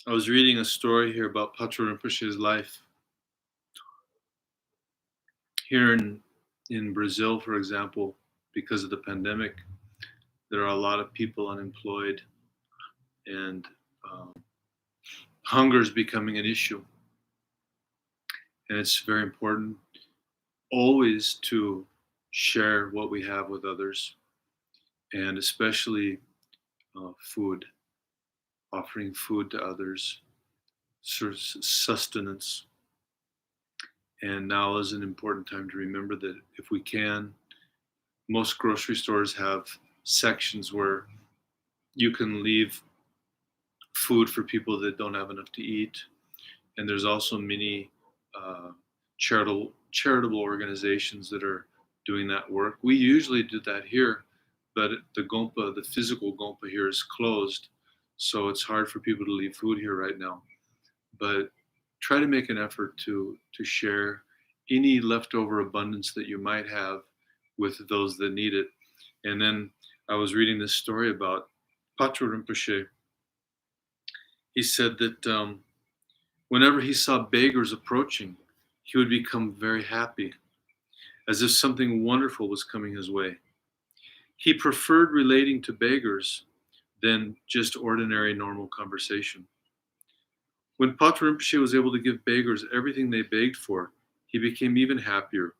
I was reading a story here about Patrul Rinpoche's life. Here in Brazil, for example, because of the pandemic, there are a lot of people unemployed, and hunger is becoming an issue. And it's very important always to share what we have with others, and especially food, offering food to others, sustenance. And now is an important time to remember that if we can, most grocery stores have sections where you can leave food for people that don't have enough to eat. And there's also many charitable organizations that are doing that work. We usually do that here, but the physical Gonpa here is closed, so it's hard for people to leave food here right now. But try to make an effort to share any leftover abundance that you might have with those that need it. And then I was reading this story about Patrul Rinpoche. He said that whenever he saw beggars approaching, he would become very happy, as if something wonderful was coming his way. He preferred relating to beggars than just ordinary, normal conversation. When Patrul Rinpoche was able to give beggars everything they begged for, he became even happier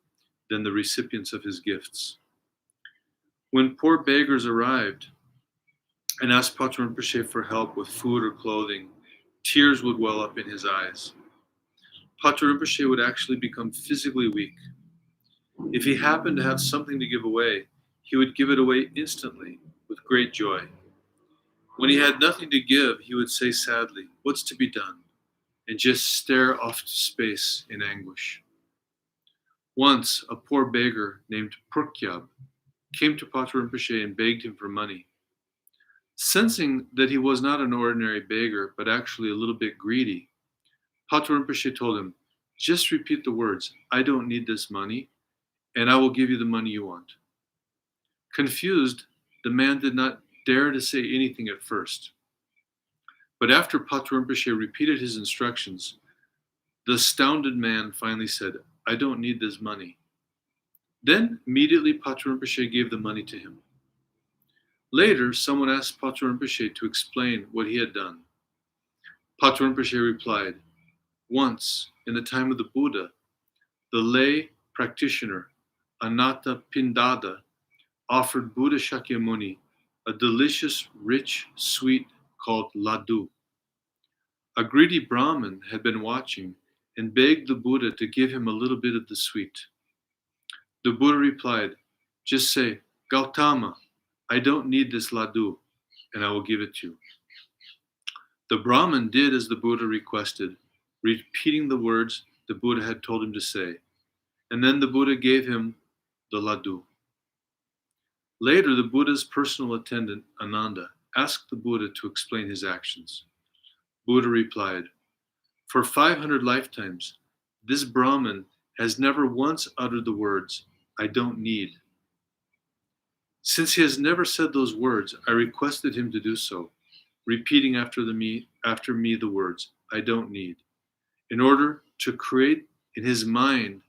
than the recipients of his gifts. When poor beggars arrived and asked Patrul Rinpoche for help with food or clothing, tears would well up in his eyes. Patrul Rinpoche would actually become physically weak. If he happened to have something to give away, he would give it away instantly with great joy. When he had nothing to give, he would say sadly, "What's to be done?" and just stare off to space in anguish. Once, a poor beggar named Purkyab came to Patrul Rinpoche and begged him for money. Sensing that he was not an ordinary beggar, but actually a little bit greedy, Patrul Rinpoche told him, "Just repeat the words, 'I don't need this money,' and I will give you the money you want." Confused, the man did not dare to say anything at first. But after Patrul Rinpoche repeated his instructions, the astounded man finally said, "I don't need this money." Then immediately Patrul Rinpoche gave the money to him. Later, someone asked Patrul Rinpoche to explain what he had done. Patrul Rinpoche replied, "Once, in the time of the Buddha, the lay practitioner Anatta Pindada offered Buddha Shakyamuni a delicious, rich sweet called laddu. A greedy Brahmin had been watching and begged the Buddha to give him a little bit of the sweet. The Buddha replied, 'Just say, Gautama, I don't need this laddu, and I will give it to you.' The Brahmin did as the Buddha requested, repeating the words the Buddha had told him to say, and then the Buddha gave him the laddu. Later, the Buddha's personal attendant, Ananda, asked the Buddha to explain his actions. Buddha replied, "For 500 lifetimes, this Brahmin has never once uttered the words, 'I don't need.' Since he has never said those words, I requested him to do so, repeating after me the words, 'I don't need,' in order to create in his mind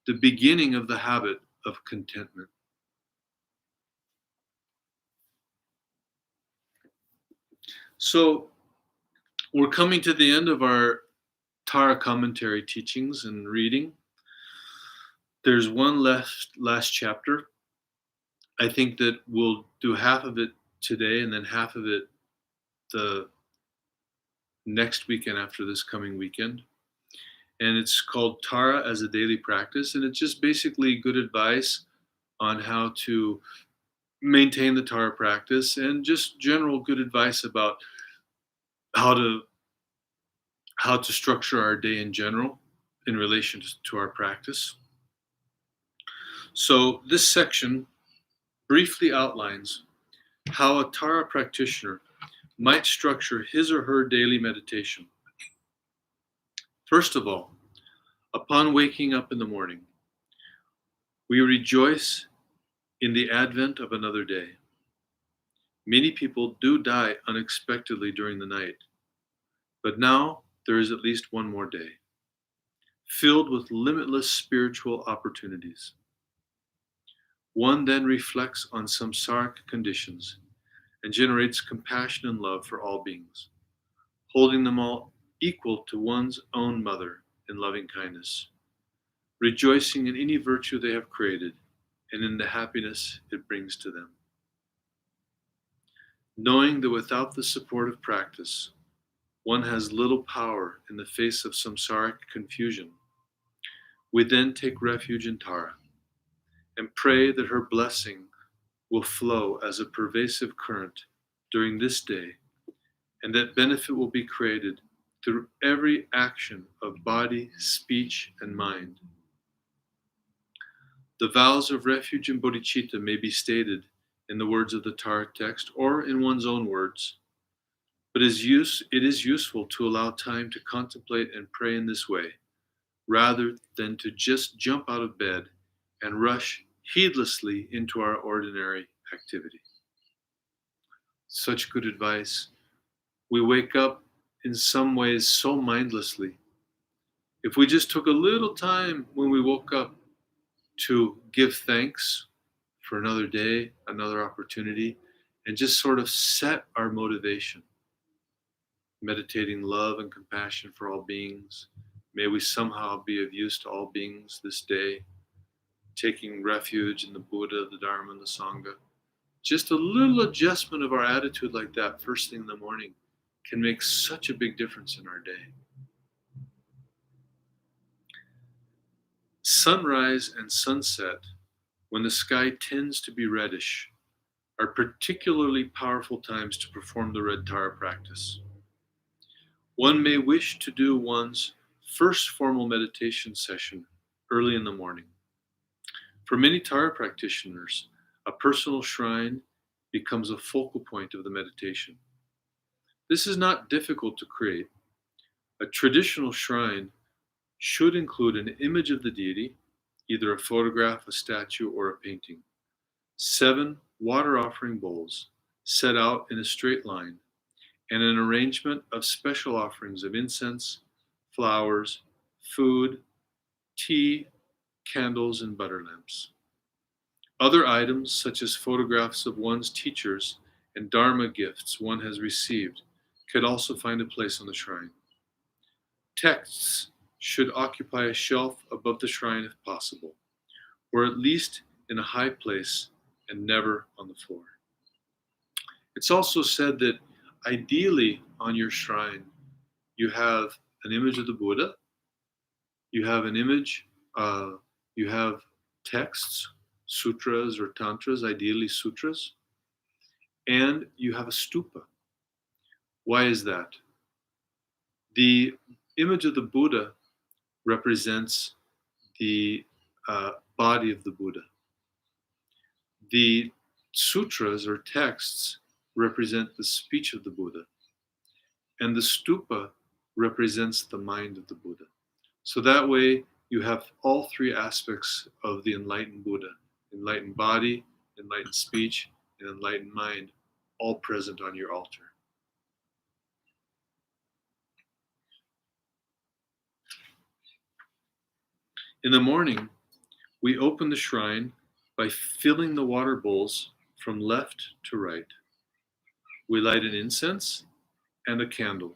the beginning of the habit of contentment." So we're coming to the end of our Tara commentary teachings and reading. There's one last chapter. I think that we'll do half of it today and then half of it the next weekend after this coming weekend. And it's called Tara as a Daily Practice. And it's just basically good advice on how to maintain the Tara practice and just general good advice about how to structure our day in general in relation to our practice. So this section briefly outlines how a Tara practitioner might structure his or her daily meditation. First of all, upon waking up in the morning, we rejoice in the advent of another day. Many people do die unexpectedly during the night. But now there is at least one more day, filled with limitless spiritual opportunities. One then reflects on samsaric conditions and generates compassion and love for all beings, holding them all equal to one's own mother in loving kindness, rejoicing in any virtue they have created and in the happiness it brings to them. Knowing that without the support of practice, one has little power in the face of samsaric confusion, we then take refuge in Tara and pray that her blessing will flow as a pervasive current during this day, and that benefit will be created through every action of body, speech, and mind. The vows of refuge and bodhicitta may be stated in the words of the Tara text or in one's own words, but it is useful to allow time to contemplate and pray in this way, rather than to just jump out of bed and rush heedlessly into our ordinary activity. Such good advice. We wake up in some ways so mindlessly. If we just took a little time when we woke up to give thanks for another day, another opportunity, and just sort of set our motivation, meditating love and compassion for all beings. May we somehow be of use to all beings this day, taking refuge in the Buddha, the Dharma, and the Sangha. Just a little adjustment of our attitude like that first thing in the morning can make such a big difference in our day. Sunrise and sunset, when the sky tends to be reddish, are particularly powerful times to perform the Red Tara practice. One may wish to do one's first formal meditation session early in the morning. For many Tara practitioners, a personal shrine becomes a focal point of the meditation. This is not difficult to create. A traditional shrine should include an image of the deity, either a photograph, a statue, or a painting. 7 water offering bowls set out in a straight line, and an arrangement of special offerings of incense, flowers, food, tea, candles, and butter lamps. Other items, such as photographs of one's teachers and Dharma gifts one has received, could also find a place on the shrine. Texts should occupy a shelf above the shrine if possible, or at least in a high place and never on the floor. It's also said that ideally on your shrine, you have an image of the Buddha, you have an image, you have texts, sutras or tantras, ideally sutras, and you have a stupa. Why is that? The image of the Buddha represents the body of the Buddha. The sutras or texts represent the speech of the Buddha. And the stupa represents the mind of the Buddha. So that way you have all 3 aspects of the enlightened Buddha: enlightened body, enlightened speech, and enlightened mind, all present on your altar. In the morning, we open the shrine by filling the water bowls from left to right. We light an incense and a candle.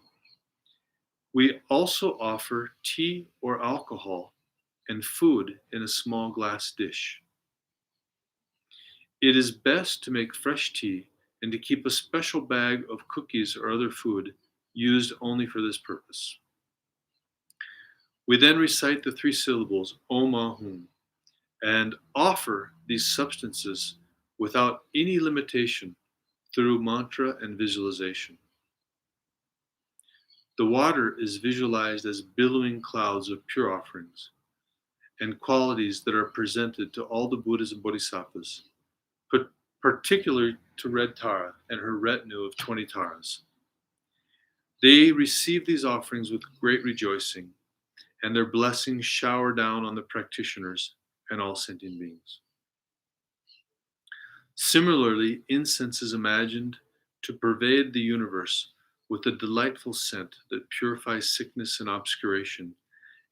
We also offer tea or alcohol and food in a small glass dish. It is best to make fresh tea and to keep a special bag of cookies or other food used only for this purpose. We then recite the 3 syllables Om Ahum and offer these substances without any limitation through mantra and visualization. The water is visualized as billowing clouds of pure offerings and qualities that are presented to all the Buddhas and Bodhisattvas, but particularly to Red Tara and her retinue of 20 Taras. They receive these offerings with great rejoicing, and their blessings shower down on the practitioners and all sentient beings. Similarly, incense is imagined to pervade the universe with a delightful scent that purifies sickness and obscuration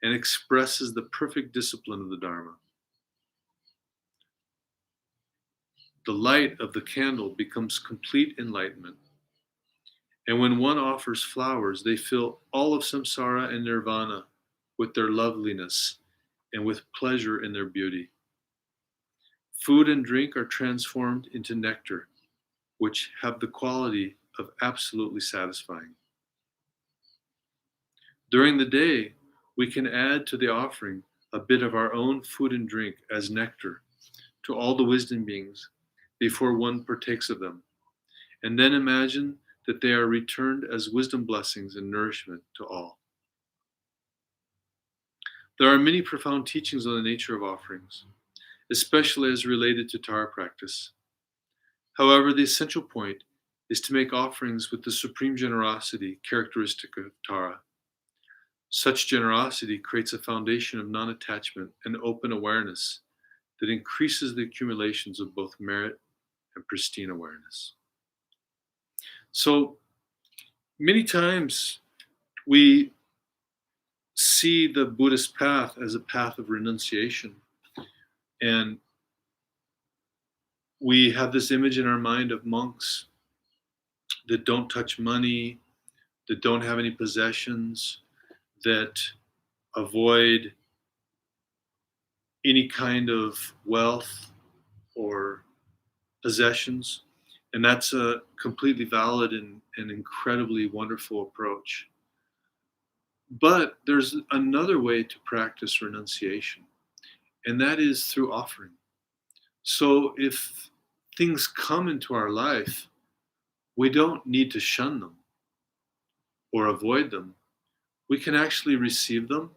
and expresses the perfect discipline of the Dharma. The light of the candle becomes complete enlightenment. And when one offers flowers, they fill all of samsara and nirvana with their loveliness and with pleasure in their beauty. Food and drink are transformed into nectar, which have the quality of absolutely satisfying. During the day, we can add to the offering a bit of our own food and drink as nectar to all the wisdom beings before one partakes of them, and then imagine that they are returned as wisdom blessings and nourishment to all. There are many profound teachings on the nature of offerings, especially as related to Tara practice. However, the essential point is to make offerings with the supreme generosity characteristic of Tara. Such generosity creates a foundation of non-attachment and open awareness that increases the accumulations of both merit and pristine awareness. So many times we see the Buddhist path as a path of renunciation. And we have this image in our mind of monks that don't touch money, that don't have any possessions, that avoid any kind of wealth or possessions. And that's a completely valid and incredibly wonderful approach. But there's another way to practice renunciation, and that is through offering. So if things come into our life, we don't need to shun them or avoid them. We can actually receive them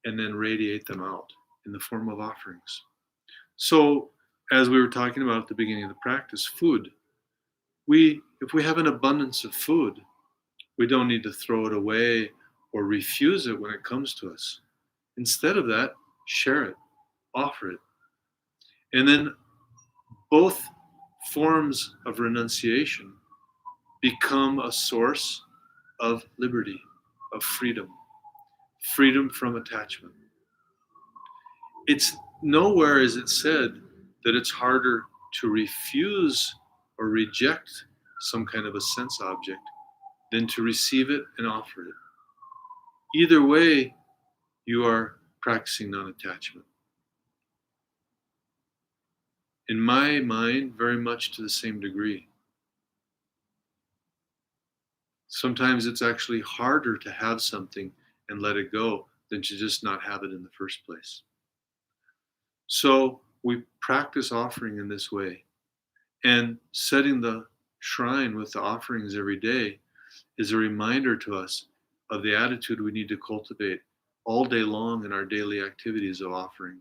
and then radiate them out in the form of offerings. So as we were talking about at the beginning of the practice, food. If we have an abundance of food, we don't need to throw it away or refuse it when it comes to us. Instead of that, share it, offer it. And then both forms of renunciation become a source of liberty, of freedom from attachment. It's nowhere is it said that it's harder to refuse or reject some kind of a sense object than to receive it and offer it. Either way, you are practicing non-attachment. In my mind, very much to the same degree. Sometimes it's actually harder to have something and let it go than to just not have it in the first place. So we practice offering in this way. And setting the shrine with the offerings every day is a reminder to us of the attitude we need to cultivate all day long in our daily activities of offering.